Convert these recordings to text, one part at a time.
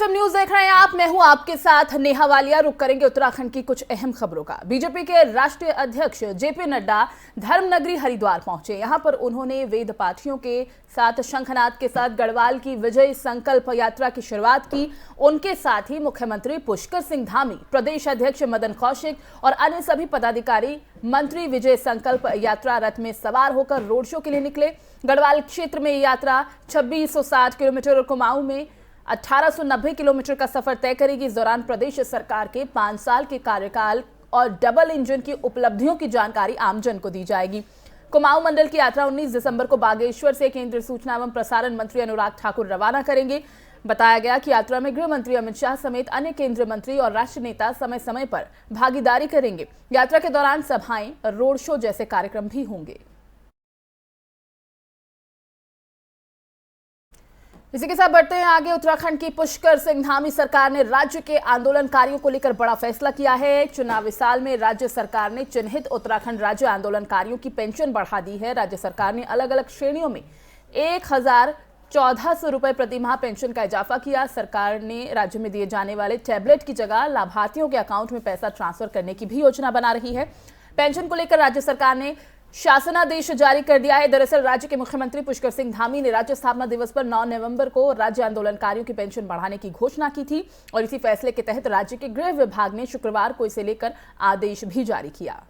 MM news देख रहे हैं आप। मैं हूं आपके साथ नेहा वालिया। रुक करेंगे उत्तराखंड की कुछ अहम खबरों का। बीजेपी के राष्ट्रीय अध्यक्ष जेपी नड्डा धर्मनगरी हरिद्वार पहुंचे। यहां पर उन्होंने वेद पाठियों के साथ शंखनाद के साथ गढ़वाल की विजय संकल्प यात्रा की शुरुआत की। उनके साथ ही मुख्यमंत्री पुष्कर सिंह धामी, प्रदेश अध्यक्छ मदन कौशिक और अन्य सभी पदाधिकारी मंत्री विजय संकल्प यात्रा रथ में सवार होकर रोड शो के लिए निकले। गढ़वाल क्षेत्र में यात्रा 2660 किलोमीटर और कुमाऊं में 1890 किलोमीटर का सफर तय करेगी। इस दौरान प्रदेश सरकार के 5 साल के कार्यकाल और डबल इंजन की उपलब्धियों की जानकारी आमजन को दी जाएगी। कुमाऊं मंडल की यात्रा 19 दिसंबर को बागेश्वर से केंद्रीय सूचना एवं प्रसारण मंत्री अनुराग ठाकुर रवाना करेंगे। बताया गया कि यात्रा में गृह मंत्री अमित शाह समेत अन्य केंद्रीय मंत्री और राष्ट्रीय नेता समय समय पर भागीदारी करेंगे। यात्रा के दौरान सभाएं, रोड शो जैसे कार्यक्रम भी होंगे। इसी के साथ बढ़ते हैं आगे। उत्तराखंड की पुष्कर सिंह धामी सरकार ने राज्य के आंदोलनकारियों को लेकर बड़ा फैसला किया है। चुनावी साल में राज्य सरकार ने चिन्हित उत्तराखंड राज्य आंदोलनकारियों की पेंशन बढ़ा दी है। राज्य सरकार ने अलग अलग श्रेणियों में 1,1400 रुपए प्रति माह पेंशन का इजाफा किया। सरकार ने राज्य में दिए जाने वाले टैबलेट की जगह लाभार्थियों के अकाउंट में पैसा ट्रांसफर करने की भी योजना बना रही है। पेंशन को लेकर राज्य सरकार ने शासनादेश जारी कर दिया है। दरअसल राज्य के मुख्यमंत्री पुष्कर सिंह धामी ने राज्य स्थापना दिवस पर 9 नवंबर को राज्य आंदोलनकारियों की पेंशन बढ़ाने की घोषणा की थी और इसी फैसले के तहत राज्य के गृह विभाग ने शुक्रवार को इसे लेकर आदेश भी जारी किया।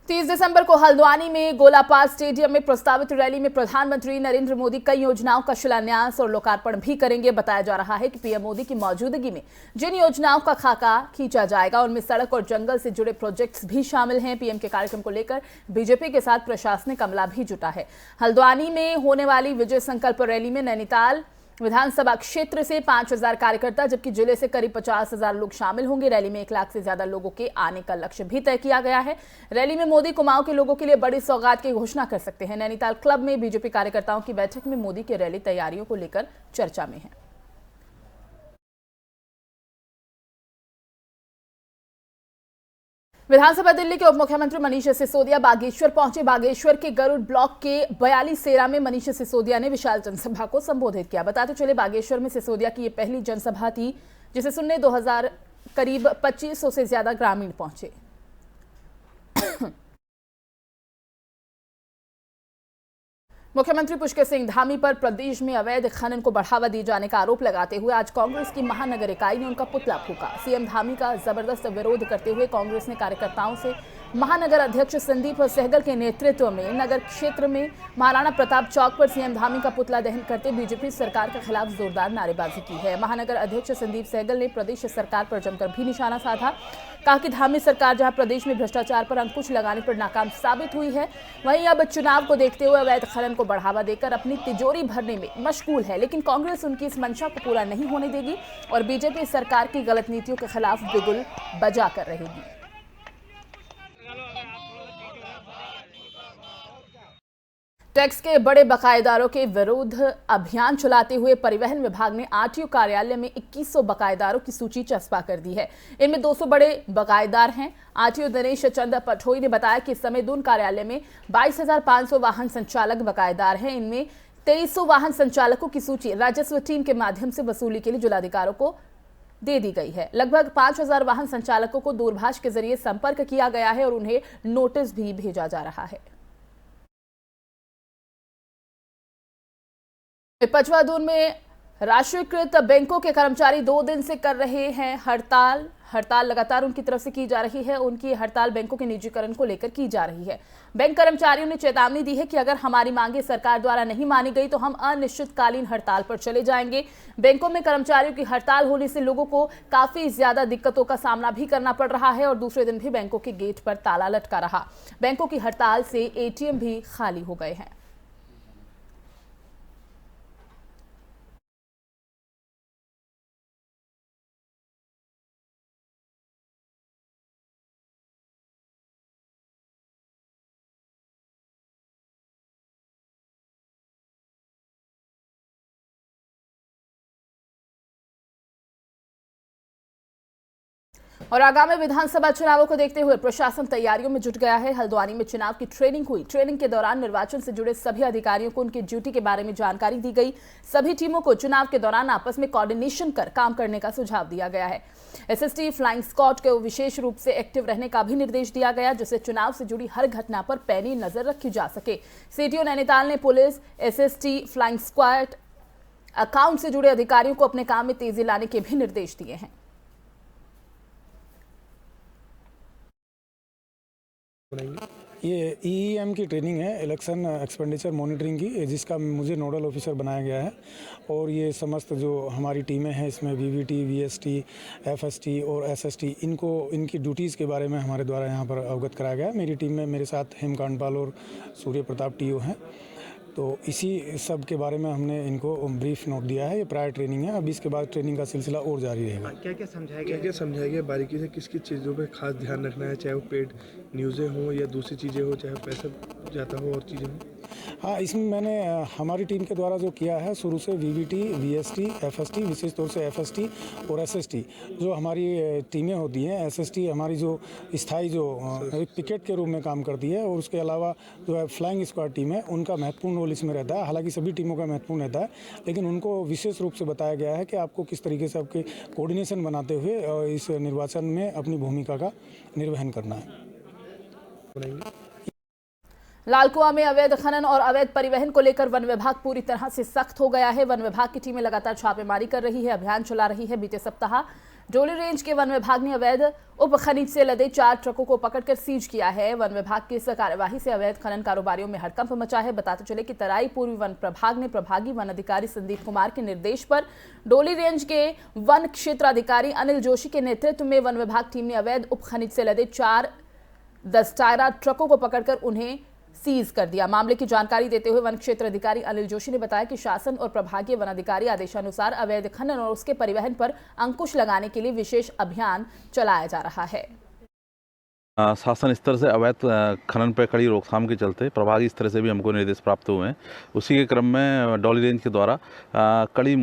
30 दिसंबर को हल्द्वानी में गोलापार स्टेडियम में प्रस्तावित रैली में प्रधानमंत्री नरेंद्र मोदी कई योजनाओं का शिलान्यास और लोकार्पण भी करेंगे। बताया जा रहा है कि पीएम मोदी की मौजूदगी में जिन योजनाओं का खाका खींचा जाएगा उनमें सड़क और जंगल से जुड़े प्रोजेक्ट्स भी शामिल हैं। पीएम के कार्यक्रम को लेकर बीजेपी के साथ प्रशासनिक अमला भी जुटा है। हल्द्वानी में होने वाली विजय संकल्प रैली में नैनीताल विधानसभा क्षेत्र से 5000 कार्यकर्ता जबकि जिले से करीब 50,000 लोग शामिल होंगे। रैली में 1 लाख से ज्यादा लोगों के आने का लक्ष्य भी तय किया गया है। रैली में मोदी कुमाऊं के लोगों के लिए बड़ी सौगात की घोषणा कर सकते हैं। नैनीताल क्लब में बीजेपी कार्यकर्ताओं की बैठक में मोदी की रैली तैयारियों को लेकर चर्चा में है। विधानसभा दिल्ली के उप मुख्यमंत्री मनीष सिसोदिया बागेश्वर पहुंचे। बागेश्वर के गरुड़ ब्लॉक के 42 सेरा में मनीष सिसोदिया ने विशाल जनसभा को संबोधित किया। बताते चले बागेश्वर में सिसोदिया की यह पहली जनसभा थी जिसे सुनने 2000 करीब 2500 से ज्यादा ग्रामीण पहुंचे। मुख्यमंत्री पुष्कर सिंह धामी पर प्रदेश में अवैध खनन को बढ़ावा दिए जाने का आरोप लगाते हुए आज कांग्रेस की महानगर इकाई ने उनका पुतला फूंका। सीएम धामी का जबरदस्त विरोध करते हुए कांग्रेस ने कार्यकर्ताओं से महानगर अध्यक्ष संदीप सहगल के नेतृत्व में नगर क्षेत्र में महाराणा प्रताप चौक पर सीएम धामी का पुतला दहन करते बीजेपी सरकार के खिलाफ जोरदार नारेबाजी की है। महानगर अध्यक्ष संदीप सहगल ने प्रदेश सरकार पर जमकर भी निशाना साधा। कहा कि धामी सरकार जहां प्रदेश में भ्रष्टाचार पर अंकुश लगाने पर नाकाम साबित हुई है, वहीं अब चुनाव को देखते हुए अवैध खनन को बढ़ावा देकर अपनी तिजोरी भरने में मशगूल है। लेकिन कांग्रेस उनकी इस मंशा को पूरा नहीं होने देगी और बीजेपी सरकार की गलत नीतियों के खिलाफ बिगुल बजा कर रहेगी। टैक्स के बड़े बकायेदारों के विरुद्ध अभियान चलाते हुए परिवहन विभाग ने आरटीओ कार्यालय में 2100 बकायेदारों की सूची चस्पा कर दी है। इनमें 200 बड़े बकायेदार हैं। आरटीओ दिनेश चंद्र पठोई ने बताया कि इस समय दून कार्यालय में 22,500 वाहन संचालक बकायेदार हैं। इनमें 2300 वाहन संचालकों की सूची राजस्व टीम के माध्यम से वसूली के लिए जिलाधिकारियों को दे दी गई है। लगभग 5000 वाहन संचालकों को दूरभाष के जरिए संपर्क किया गया है और उन्हें नोटिस भी भेजा जा रहा है। पचवादून में राष्ट्रीयकृत बैंकों के कर्मचारी 2 दिन से कर रहे हैं हड़ताल लगातार उनकी तरफ से की जा रही है। उनकी हड़ताल बैंकों के निजीकरण को लेकर की जा रही है। बैंक कर्मचारियों ने चेतावनी दी है कि अगर हमारी मांगे सरकार द्वारा नहीं मानी गई तो हम अनिश्चितकालीन हड़ताल पर चले जाएंगे। बैंकों में कर्मचारियों की हड़ताल होने से लोगों को काफी ज्यादा दिक्कतों का सामना भी करना पड़ रहा है और दूसरे दिन भी बैंकों के गेट पर ताला लटका रहा। बैंकों की हड़ताल से एटीएम भी खाली हो गए हैं। और आगामी विधानसभा चुनावों को देखते हुए प्रशासन तैयारियों में जुट गया है। हल्द्वानी में चुनाव की ट्रेनिंग हुई। ट्रेनिंग के दौरान निर्वाचन से जुड़े सभी अधिकारियों को उनकी ड्यूटी के बारे में जानकारी दी गई। सभी टीमों को चुनाव के दौरान आपस में कोऑर्डिनेशन कर काम करने का सुझाव दिया गया है। एसएसटी फ्लाइंग स्क्वाड को विशेष रूप से एक्टिव रहने का भी निर्देश दिया गया, जिससे चुनाव से जुड़ी हर घटना पर पैनी नजर रखी जा सके। सीटीओ नैनीताल ने police, SST flying squad, account से जुड़े अधिकारियों को अपने काम में तेजी लाने के भी निर्देश दिए हैं। ये ईईएम की ट्रेनिंग है, इलेक्शन एक्सपेंडिचर मॉनिटरिंग की, जिसका मुझे नोडल ऑफिसर बनाया गया है। और ये समस्त जो हमारी टीमें हैं इसमें वीवीटी, वीएसटी, एफएसटी और एसएसटी, इनकी ड्यूटीज़ के बारे में हमारे द्वारा यहाँ पर अवगत कराया गया है। मेरी टीम में मेरे साथ हेमकांत पाल और सूर्य प्रताप टीओ हैं। तो इसी सब के बारे में हमने इनको ब्रीफ नोट दिया है। ये प्रायर ट्रेनिंग है, अभी इसके बाद ट्रेनिंग का सिलसिला और जारी रहेगा। क्या समझाया गया बारीकी से, किस किस चीज़ों पे खास ध्यान रखना है, चाहे वो पेड न्यूज़ें हों या दूसरी चीज़ें हो, चाहे पैसा जाता हो और चीज़ें हों? हाँ, इसमें मैंने हमारी टीम के द्वारा जो किया है, शुरू से वीवीटी, वीएसटी, एफएसटी, विशेष तौर से एफएसटी और एसएसटी जो हमारी टीमें होती हैं। एसएसटी हमारी जो स्थायी जो एक पिकेट के रूप में काम करती है, और उसके अलावा जो है फ्लाइंग स्क्वाड टीम है, उनका महत्वपूर्ण रोल इसमें रहता है। हालांकि सभी टीमों का महत्वपूर्ण रहता है, लेकिन उनको विशेष रूप से बताया गया है कि आपको किस तरीके से आपके कोऑर्डिनेशन बनाते हुए इस निर्वाचन में अपनी भूमिका का निर्वहन करना है। लालकुआं में अवैध खनन और अवैध परिवहन को लेकर वन विभाग पूरी तरह से सख्त हो गया है। वन विभाग की टीमें लगातार छापेमारी कर रही है, अभियान चला रही है। बीते सप्ताह डोली रेंज के वन विभाग ने अवैध उप खनिज से लदे 4 ट्रकों को पकड़कर सीज किया है। वन विभाग की इस कार्यवाही से अवैध खनन कारोबारियों में हड़कंप मचा है। बताते चले कि तराई पूर्वी वन प्रभाग ने प्रभागी वन अधिकारी संदीप कुमार के निर्देश पर डोली रेंज के वन क्षेत्र अधिकारी अनिल जोशी के नेतृत्व में वन विभाग टीम ने अवैध उप खनिज से लदे 4 10 टायरा ट्रकों को पकड़कर उन्हें सीज कर दिया। मामले की जानकारी देते हुए वन क्षेत्र अधिकारी अनिल जोशी ने बताया कि शासन और प्रभागीय वन अधिकारी आदेशानुसार अवैध खनन और उसके परिवहन पर अंकुश लगाने के लिए विशेष अभियान चलाया जा रहा है। शासन स्तर से अवैध खनन पर कड़ी रोकथाम के चलते प्रभागी स्तर से भी हमको निर्देश प्राप्त हुए हैं। उसी के क्रम में डोली रेंज के द्वारा कड़ी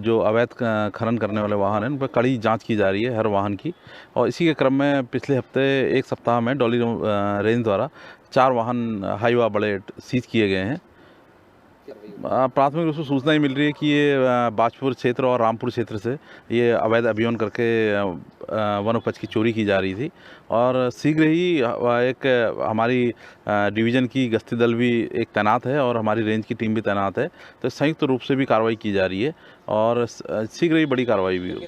जो अवैध खनन करने वाले वाहन हैं उन पर कड़ी जांच की जा रही है हर वाहन की। और इसी के क्रम में पिछले हफ्ते एक सप्ताह में डोली रेंज द्वारा 4 वाहन हाईवा बड़े सीज किए गए हैं। प्राथमिक रूप से सूचना ही मिल रही है कि ये बाजपुर क्षेत्र और रामपुर क्षेत्र से ये अवैध अभियान करके वन उपज की चोरी की जा रही थी। और शीघ्र ही एक हमारी डिवीज़न की गश्ती दल भी एक तैनात है और हमारी रेंज की टीम भी तैनात है। तो संयुक्त रूप से भी कार्रवाई की जा रही है और शीघ्र ही बड़ी कार्रवाई भी होगी।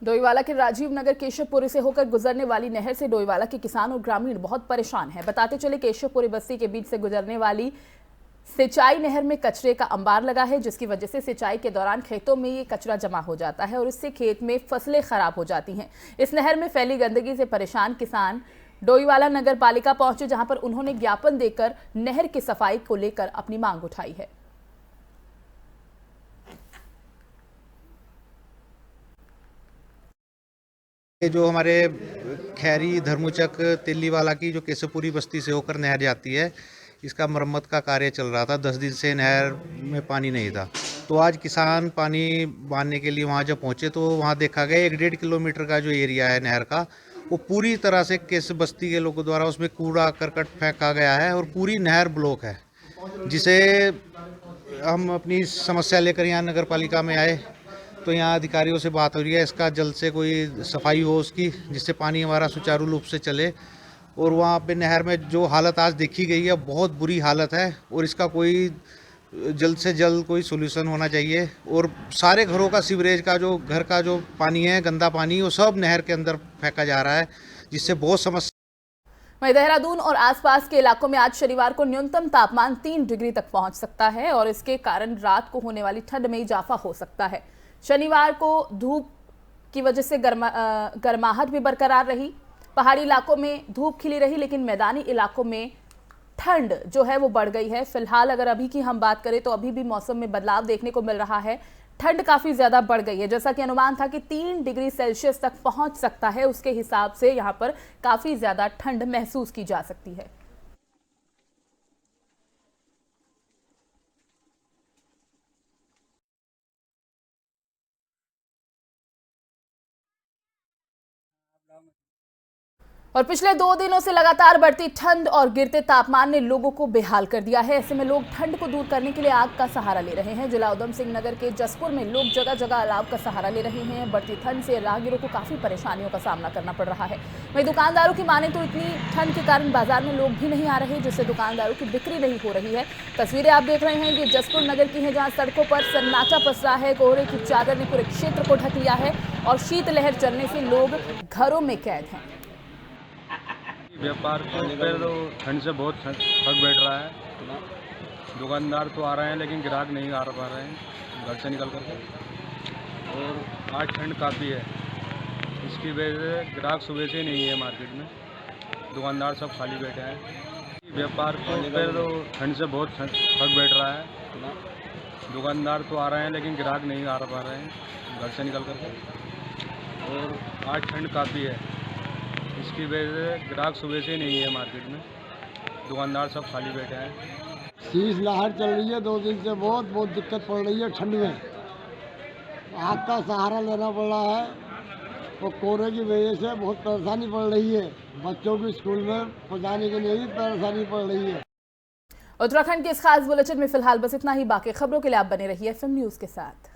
डोईवाला के राजीव नगर केशवपुरी से होकर गुजरने वाली नहर से डोईवाला के किसान और ग्रामीण बहुत परेशान हैं। बताते चले केशवपुरी बस्ती के बीच से गुजरने वाली सिंचाई नहर में कचरे का अंबार लगा है, जिसकी वजह से सिंचाई के दौरान खेतों में ये कचरा जमा हो जाता है और इससे खेत में फसलें खराब हो जाती हैं। इस नहर में फैली गंदगी से परेशान किसान डोईवाला नगर पालिका पहुंचे, जहां पर उन्होंने ज्ञापन देकर नहर की सफाई को लेकर अपनी मांग उठाई है। जो हमारे खैरी धर्मचक तिल्लीवाला की जो केशवपुरी बस्ती से होकर नहर जाती है, इसका मरम्मत का कार्य चल रहा था। 10 दिन से नहर में पानी नहीं था। तो आज किसान पानी बांधने के लिए वहाँ जब पहुँचे तो वहाँ देखा गया 1-1.5 किलोमीटर का जो एरिया है नहर का, वो पूरी तरह से केस बस्ती के लोगों द्वारा उसमें कूड़ा करकट फेंका गया है और पूरी नहर ब्लॉक है। जिसे हम अपनी समस्या लेकर यहाँ नगर पालिका में आए तो यहाँ अधिकारियों से बात हो रही है, इसका जल्द से कोई सफाई हो उसकी, जिससे पानी हमारा सुचारू रूप से चले। और वहाँ पे नहर में जो हालत आज देखी गई है बहुत बुरी हालत है और इसका कोई जल्द से जल्द कोई सोल्यूशन होना चाहिए। और सारे घरों का सीवरेज का जो घर का जो पानी है, गंदा पानी, वो सब नहर के अंदर फेंका जा रहा है, जिससे बहुत समस्या। वहीं देहरादून और आसपास के इलाकों में आज शनिवार को न्यूनतम तापमान 3 डिग्री तक पहुंच सकता है और इसके कारण रात को होने वाली ठंड में इजाफा हो सकता है। शनिवार को धूप की वजह से गर्माहट भी बरकरार रही। पहाड़ी इलाकों में धूप खिली रही, लेकिन मैदानी इलाकों में ठंड जो है वो बढ़ गई है। फिलहाल अगर अभी की हम बात करें तो अभी भी मौसम में बदलाव देखने को मिल रहा है। ठंड काफी ज्यादा बढ़ गई है, जैसा कि अनुमान था कि 3 डिग्री सेल्सियस तक पहुंच सकता है, उसके हिसाब से यहाँ पर काफी ज्यादा ठंड महसूस की जा सकती है। और पिछले 2 दिनों से लगातार बढ़ती ठंड और गिरते तापमान ने लोगों को बेहाल कर दिया है। ऐसे में लोग ठंड को दूर करने के लिए आग का सहारा ले रहे हैं। जिला उधम सिंह नगर के जसपुर में लोग जगह जगह अलाव का सहारा ले रहे हैं। बढ़ती ठंड से राहगीरों को काफी परेशानियों का सामना करना पड़ रहा है। वहीं दुकानदारों की माने तो इतनी ठंड के कारण बाजार में लोग भी नहीं आ रहे, जिससे दुकानदारों की बिक्री नहीं हो रही है। तस्वीरें आप देख रहे हैं ये जसपुर नगर की हैं, जहां सड़कों पर सन्नाटा पसरा है। कोहरे की चादर ने पूरे क्षेत्र को ढक लिया है और शीतलहर चलने से लोग घरों में कैद हैं। व्यापार के ऊपर तो ठंड से बहुत फर्क बैठ रहा है। दुकानदार तो आ रहे हैं लेकिन ग्राहक नहीं आ पा रहे हैं घर से निकल कर। और आज ठंड काफ़ी है, इसकी वजह से ग्राहक सुबह से नहीं है मार्केट में। दुकानदार सब खाली बैठे हैं। व्यापार के ऊपर तो ठंड से बहुत फर्क बैठ रहा है। दुकानदार तो आ रहे हैं लेकिन ग्राहक नहीं आ पा रहे हैं घर से निकल कर। और आज ठंड काफ़ी है, इसकी वजह से ग्राहक सुबह से नहीं है मार्केट में। दुकानदार सब खाली बैठे हैं। शीतलहर चल रही है 2 दिन से, बहुत दिक्कत पड़ रही है ठंड में। आग का सहारा लेना पड़ रहा है और कोहरे की वजह से बहुत परेशानी पड़ रही है। बच्चों को स्कूल में पहुंचाने के लिए भी परेशानी पड़ रही है। उत्तराखंड के इस खास बुलेटिन में फिलहाल बस इतना ही। बाकी खबरों के लिए आप बने रहिए FM न्यूज़ के साथ।